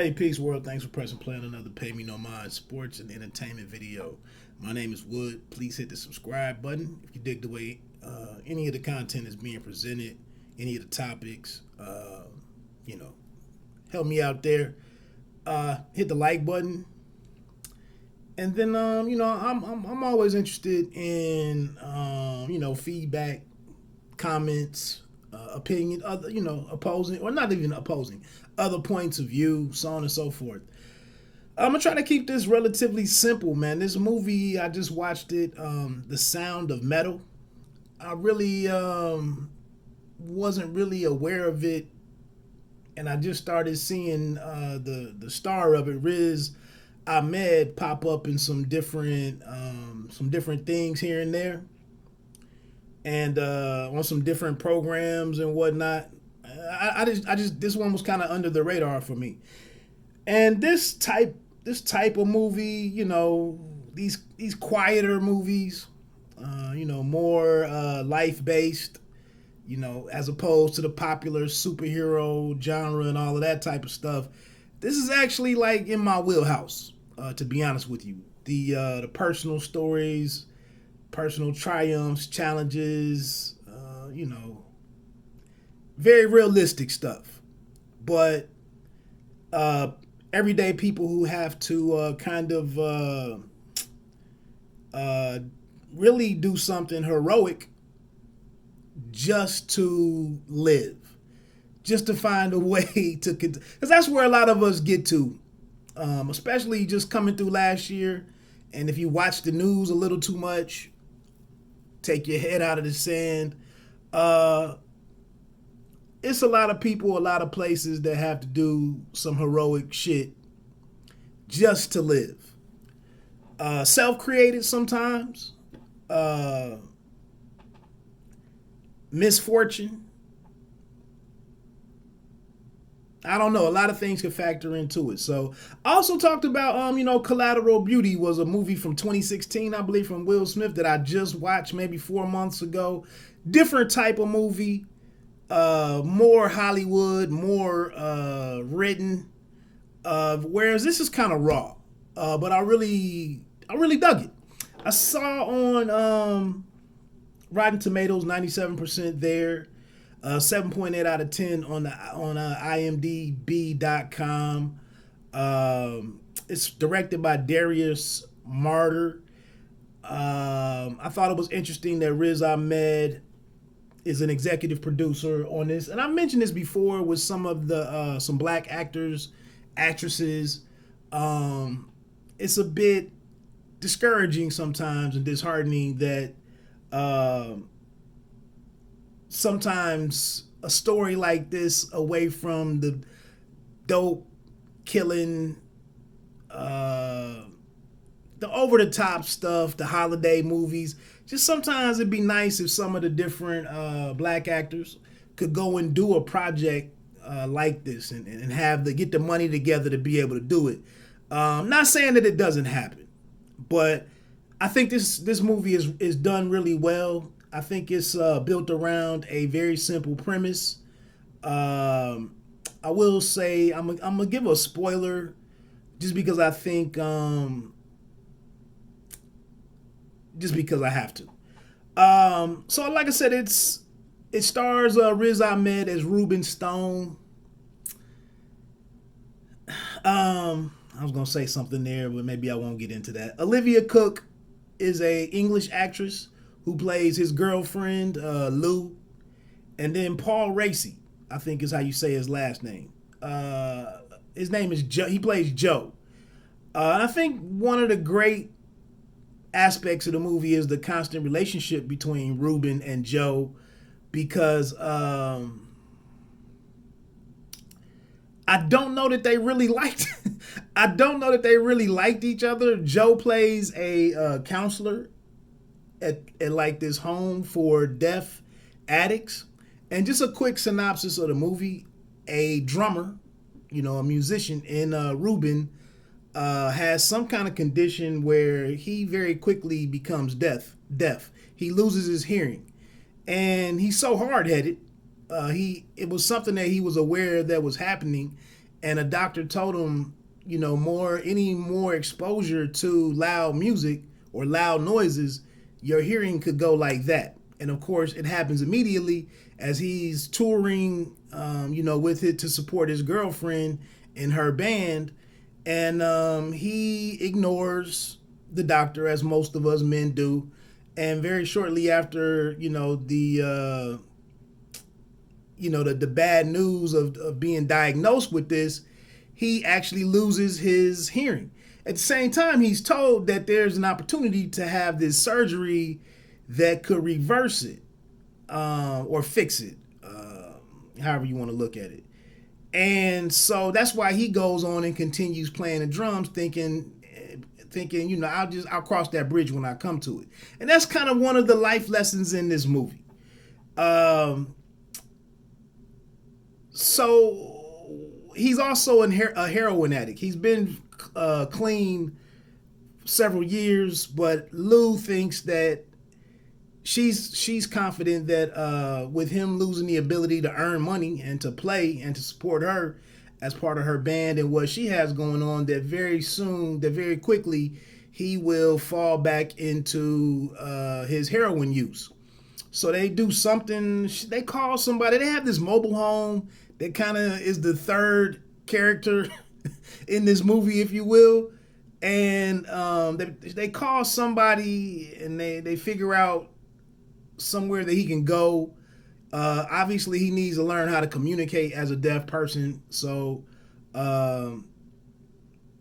Hey, peace world. Thanks for pressing play on another Pay Me No Mind sports and entertainment video. My name is Wood. Please hit the subscribe button if you dig the way any of the content is being presented, any of the topics. You know, help me out there. Hit the like button, and then I'm always interested in feedback, comments, opinion, other opposing or not even opposing, other points of view, so on and so forth. I'm gonna try to keep this relatively simple, man. This movie I just watched it, The Sound of Metal. I really wasn't really aware of it, and I just started seeing the star of it, Riz Ahmed, pop up in some different things here and there, and on some different programs and whatnot. I just this one was kind of under the radar for me. And this type of movie, these quieter movies, more life based, as opposed to the popular superhero genre and all of that type of stuff. This is actually like in my wheelhouse, to be honest with you. The personal stories, personal triumphs, challenges, very realistic stuff, but everyday people who have to really do something heroic just to live, just to find a way to, because that's where a lot of us get to, especially just coming through last year. And if you watch the news a little too much, take your head out of the sand. It's a lot of people, a lot of places that have to do some heroic shit just to live. Self-created sometimes. Misfortune. I don't know. A lot of things could factor into it. So I also talked about, Collateral Beauty was a movie from 2016, I believe, from Will Smith that I just watched maybe 4 months ago. Different type of movie. More Hollywood, more written. Whereas this is kind of raw. But I really dug it. I saw on Rotten Tomatoes 97% there. 7.8 out of 10 on IMDb.com. It's directed by Darius Martyr. I thought it was interesting that Riz Ahmed is an executive producer on this, and I mentioned this before with some of the some black actors, actresses. It's a bit discouraging sometimes and disheartening that sometimes a story like this, away from the dope killing, the over the top stuff, the holiday movies. Just sometimes it'd be nice if some of the different black actors could go and do a project like this and get the money together to be able to do it. Not saying that it doesn't happen, but I think this movie is done really well. I think it's built around a very simple premise. I will say I'm gonna give a spoiler just because I think. Just because I have to. So like I said, it stars Riz Ahmed as Ruben Stone. I was gonna say something there, but maybe I won't get into that. Olivia Cooke is a English actress who plays his girlfriend, Lou, and then Paul Raci, I think is how you say his last name. His name is Joe. He plays Joe. I think one of the great aspects of the movie is the constant relationship between Ruben and Joe, because I don't know that they really liked I don't know that they really liked each other. Joe plays a counselor at like this home for deaf addicts. And just a quick synopsis of the movie: a drummer, a musician in Ruben has some kind of condition where he very quickly becomes deaf. He loses his hearing, and he's so hard-headed. It was something that he was aware that was happening, and a doctor told him, any more exposure to loud music or loud noises, your hearing could go like that. And of course, it happens immediately as he's touring, with it to support his girlfriend in her band, and he ignores the doctor as most of us men do. And very shortly after, the bad news of being diagnosed with this, he actually loses his hearing. At the same time, he's told that there's an opportunity to have this surgery that could reverse it, or fix it, however you want to look at it. And so that's why he goes on and continues playing the drums, thinking, I'll cross that bridge when I come to it. And that's kind of one of the life lessons in this movie. So he's also a heroin addict. He's been clean several years, but Lou thinks that she's confident that with him losing the ability to earn money and to play and to support her as part of her band and what she has going on, that very quickly, he will fall back into his heroin use. So they do something, they call somebody, they have this mobile home that kind of is the third character in this movie, if you will. And they call somebody and they figure out somewhere that he can go. Obviously, he needs to learn how to communicate as a deaf person. So, and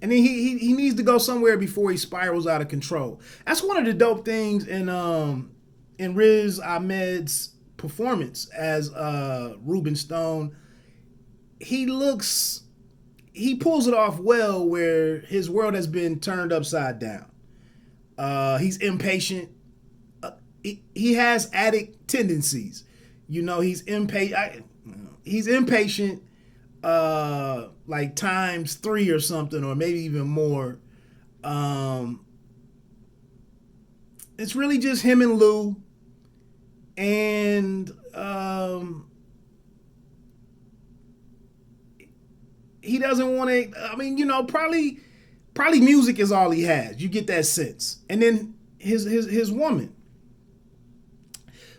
then he needs to go somewhere before he spirals out of control. That's one of the dope things in Riz Ahmed's performance as Ruben Stone. He pulls it off well, where his world has been turned upside down. He's impatient. He has addict tendencies. He's impatient. He's impatient, like times 3 or something, or maybe even more. It's really just him and Lou, and he doesn't want to. I mean, probably music is all he has. You get that sense, and then his woman.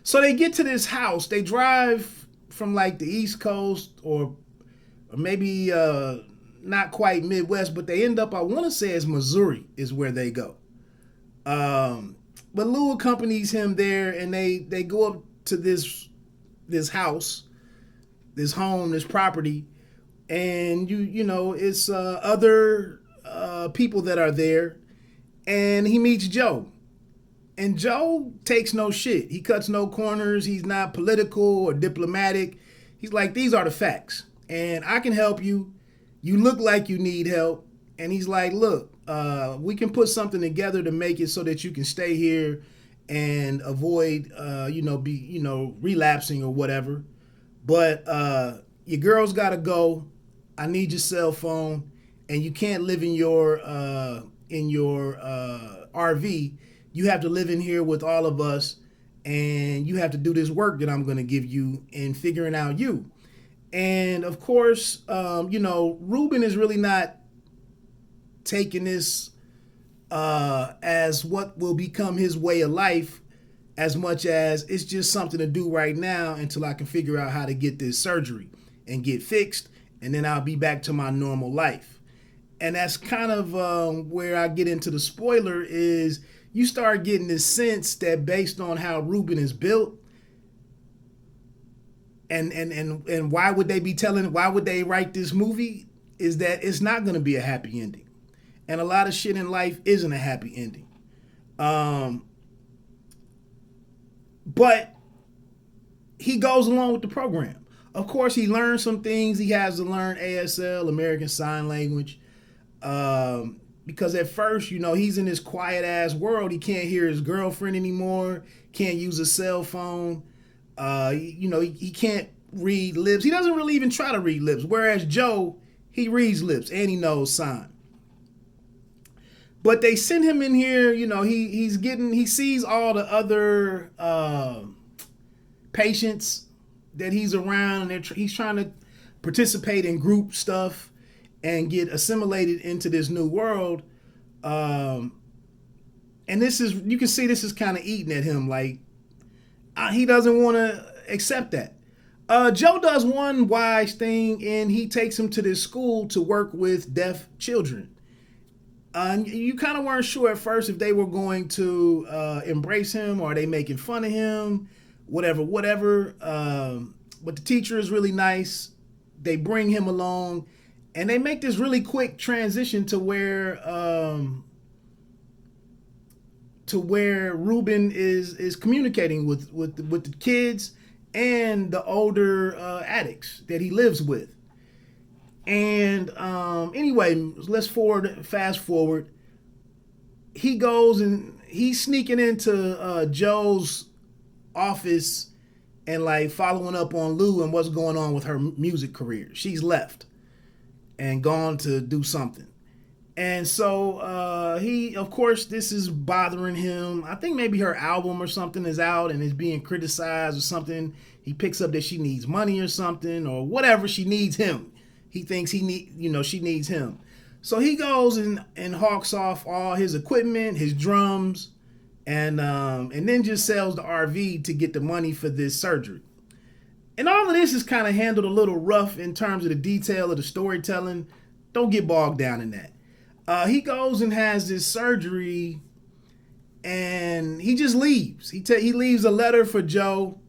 So they get to this house. They drive from like the East Coast or maybe not quite Midwest, but they end up, I want to say it's Missouri is where they go. But Lou accompanies him there, and they go up to this house, this home, this property, and it's other people that are there, and he meets Joe. And Joe takes no shit. He cuts no corners. He's not political or diplomatic. He's like, these are the facts. And I can help you. You look like you need help. And he's like, look, we can put something together to make it so that you can stay here and avoid, relapsing or whatever. But your girl's got to go. I need your cell phone. And you can't live in your RV. You have to live in here with all of us, and you have to do this work that I'm going to give you in figuring out you. And of course, Ruben is really not taking this as what will become his way of life, as much as it's just something to do right now until I can figure out how to get this surgery and get fixed, and then I'll be back to my normal life. And that's kind of where I get into the spoiler is you start getting this sense that based on how Ruben is built, and why would they write this movie, is that it's not going to be a happy ending. And a lot of shit in life isn't a happy ending. But he goes along with the program. Of course, he learns some things. He has to learn ASL, American Sign Language. Because at first, he's in this quiet ass world. He can't hear his girlfriend anymore. Can't use a cell phone. He can't read lips. He doesn't really even try to read lips. Whereas Joe, he reads lips and he knows sign. But they send him in here. He sees all the other patients that he's around, and he's trying to participate in group stuff. and get assimilated into this new world. Um, and this is, you can see this is kind of eating at him. Like, he doesn't want to accept that. Joe does one wise thing, and he takes him to this school to work with deaf children. You kind of weren't sure at first if they were going to embrace him or are they making fun of him, whatever. But the teacher is really nice. They bring him along, and they make this really quick transition to where Ruben is communicating with the kids and the older addicts that he lives with. And anyway, let's fast forward. He goes and he's sneaking into Joe's office and like following up on Lou and what's going on with her music career. She's left and gone to do something. And so he, of course, this is bothering him. I think maybe her album or something is out and is being criticized or something. He picks up that she needs money or something or whatever. She needs him. He thinks she needs him. So he goes and hawks off all his equipment, his drums, and then just sells the RV to get the money for this surgery. And all of this is kind of handled a little rough in terms of the detail of the storytelling. Don't get bogged down in that. He goes and has this surgery, and he just leaves. He leaves a letter for Joe,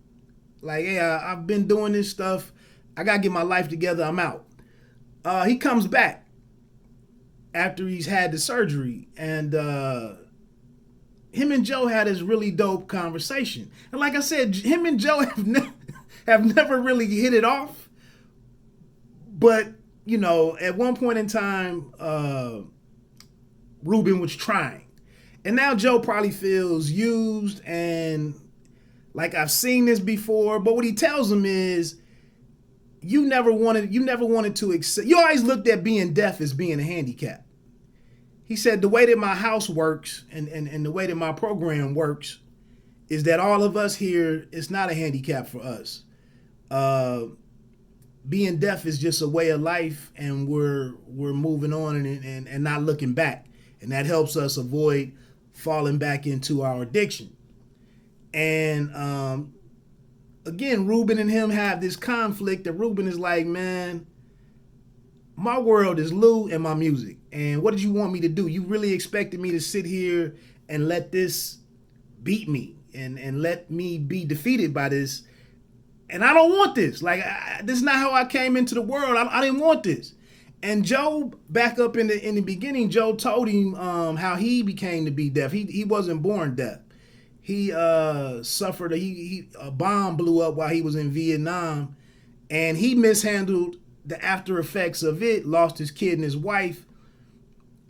like, hey, I've been doing this stuff. I got to get my life together. I'm out. He comes back after he's had the surgery, and him and Joe had this really dope conversation. And like I said, him and Joe have never really hit it off. But, at one point in time, Ruben was trying. And now Joe probably feels used and like, I've seen this before. But what he tells him is, you never wanted to accept. You always looked at being deaf as being a handicap. He said the way that my house works and the way that my program works is that all of us here, it's not a handicap for us. Being deaf is just a way of life, and we're moving on and not looking back, and that helps us avoid falling back into our addiction. And again, Ruben and him have this conflict that Ruben is like, man, my world is Lou and my music. And what did you want me to do? You really expected me to sit here and let this beat me and let me be defeated by this. And I don't want this. Like, this is not how I came into the world. I didn't want this. And Joe, back up in the beginning, Joe told him how he became to be deaf. He wasn't born deaf. He suffered a bomb blew up while he was in Vietnam, and he mishandled the after effects of it, lost his kid and his wife,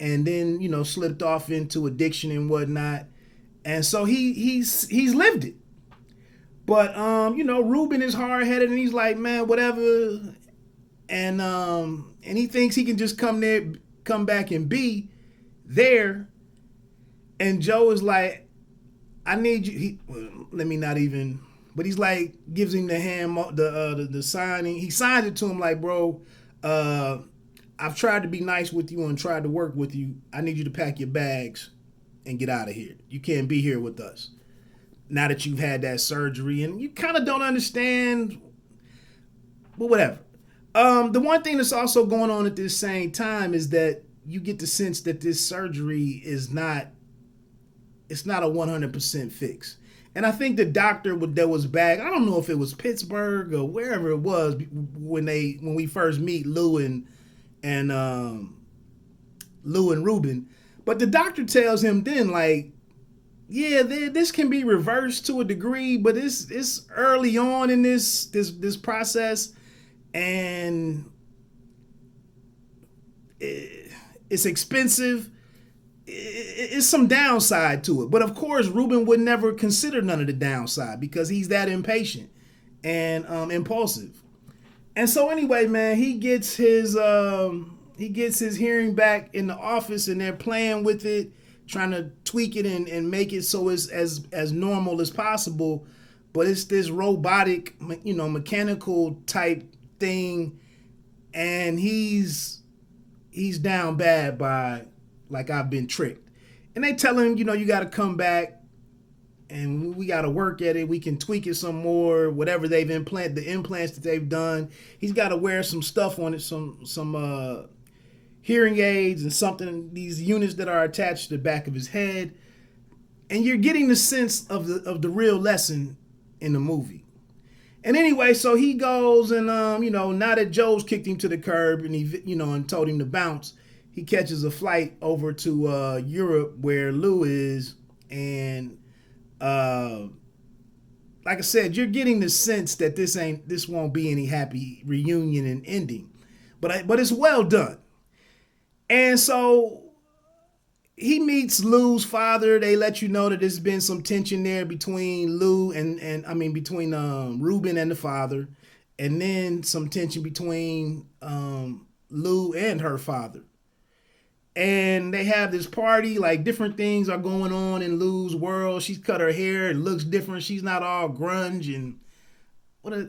and then, slipped off into addiction and whatnot. And so he's lived it. But Ruben is hard-headed, and he's like, man, whatever. And he thinks he can just come back and be there. And Joe is like, I need you. Let me not even. But he's like, gives him the hand, the signing. He signs it to him like, bro, I've tried to be nice with you and tried to work with you. I need you to pack your bags and get out of here. You can't be here with us now that you've had that surgery, and you kind of don't understand. But whatever. The one thing that's also going on at this same time is that you get the sense that this surgery is not. It's not a 100% fix. And I think the doctor that was back, I don't know if it was Pittsburgh or wherever it was when we first meet Lou and Ruben, but the doctor tells him then, like, yeah, this can be reversed to a degree, but it's early on in this process, and it's expensive. It's some downside to it. But of course, Ruben would never consider none of the downside because he's that impatient and impulsive. And so anyway, man, he gets his hearing back in the office, and they're playing with it, trying to tweak it and make it so it's as normal as possible. But it's this robotic, mechanical type thing, and he's he's down bad by, like, I've been tricked. And they tell him, you got to come back and we got to work at it. We can tweak it some more, whatever the implants that they've done. He's got to wear some stuff on it, some hearing aids and something, these units that are attached to the back of his head. And you're getting the sense of the real lesson in the movie. And anyway, so he goes and now that Joe's kicked him to the curb and he and told him to bounce, he catches a flight over to Europe where Lou is, and like I said, you're getting the sense that this won't be any happy reunion and ending, but it's well done. And so he meets Lou's father. They let you know that there's been some tension there between between Ruben and the father, and then some tension between Lou and her father. And they have this party, like different things are going on in Lou's world. She's cut her hair, it looks different. She's not all grunge and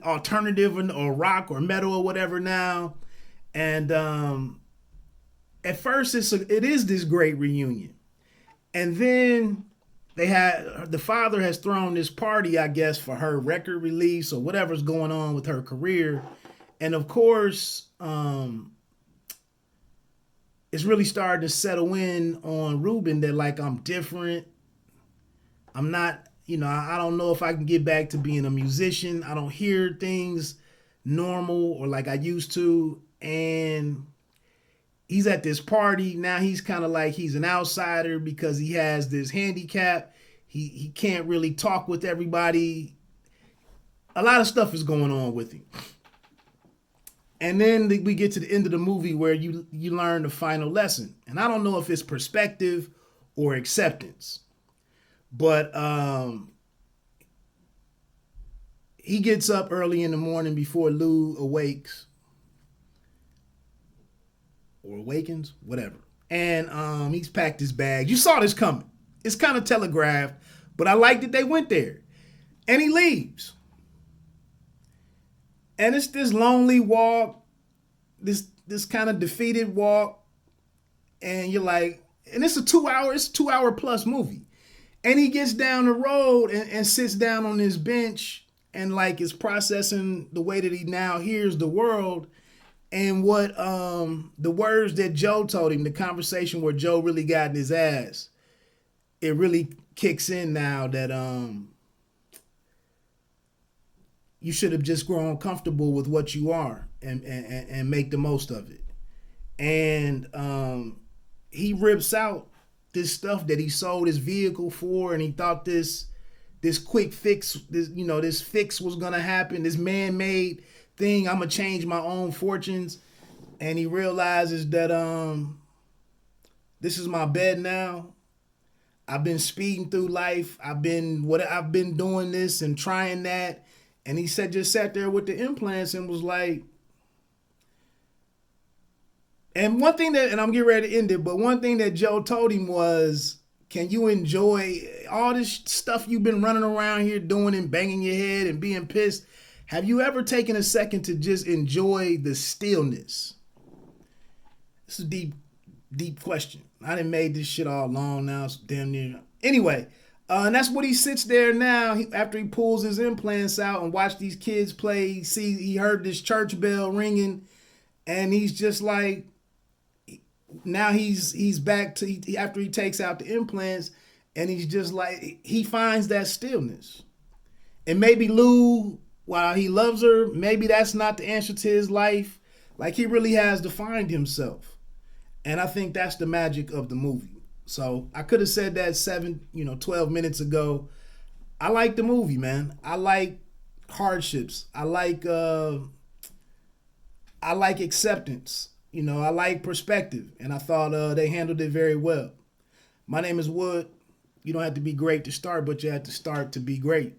alternative or rock or metal or whatever now. And at first it is this great reunion. And then the father has thrown this party, I guess, for her record release or whatever's going on with her career. And of course, it's really starting to settle in on Ruben that, like, I'm different. I'm not, I don't know if I can get back to being a musician. I don't hear things normal or like I used to. And he's at this party. Now he's kind of like he's an outsider because he has this handicap. He can't really talk with everybody. A lot of stuff is going on with him. And then we get to the end of the movie where you learn the final lesson. And I don't know if it's perspective or acceptance. But he gets up early in the morning before Lou awakes. Or awakens, whatever. And he's packed his bag. You saw this coming. It's kind of telegraphed, but I like that they went there. And he leaves. And it's this lonely walk, this kind of defeated walk. And you're like, and it's a 2 hour plus movie. And he gets down the road and sits down on this bench and like is processing the way that he now hears the world. And what the words that Joe told him, the conversation where Joe really got in his ass, it really kicks in now that you should have just grown comfortable with what you are and make the most of it. And he rips out this stuff that he sold his vehicle for, and he thought this quick fix, this fix was gonna happen, this man-made thing, I'm gonna change my own fortunes. And he realizes that this is my bed now. I've been speeding through life. I've been doing this and trying that. And he just sat there with the implants and was like, and one thing and I'm getting ready to end it, but one thing that Joe told him was, can you enjoy all this stuff you've been running around here doing and banging your head and being pissed? Have you ever taken a second to just enjoy the stillness? It's a deep, deep question. I done made this shit all long now. It's damn near. Anyway, and that's what he sits there now. After he pulls his implants out and watch these kids play, he heard this church bell ringing, and he's just like, now he's back to after he takes out the implants, and he's just like, he finds that stillness. And maybe Lou, while he loves her, maybe that's not the answer to his life. Like, he really has to find himself. And I think that's the magic of the movie. So I could have said that 12 minutes ago. I like the movie, man. I like hardships. I like acceptance. I like perspective. And I thought they handled it very well. My name is Wood. You don't have to be great to start, but you have to start to be great.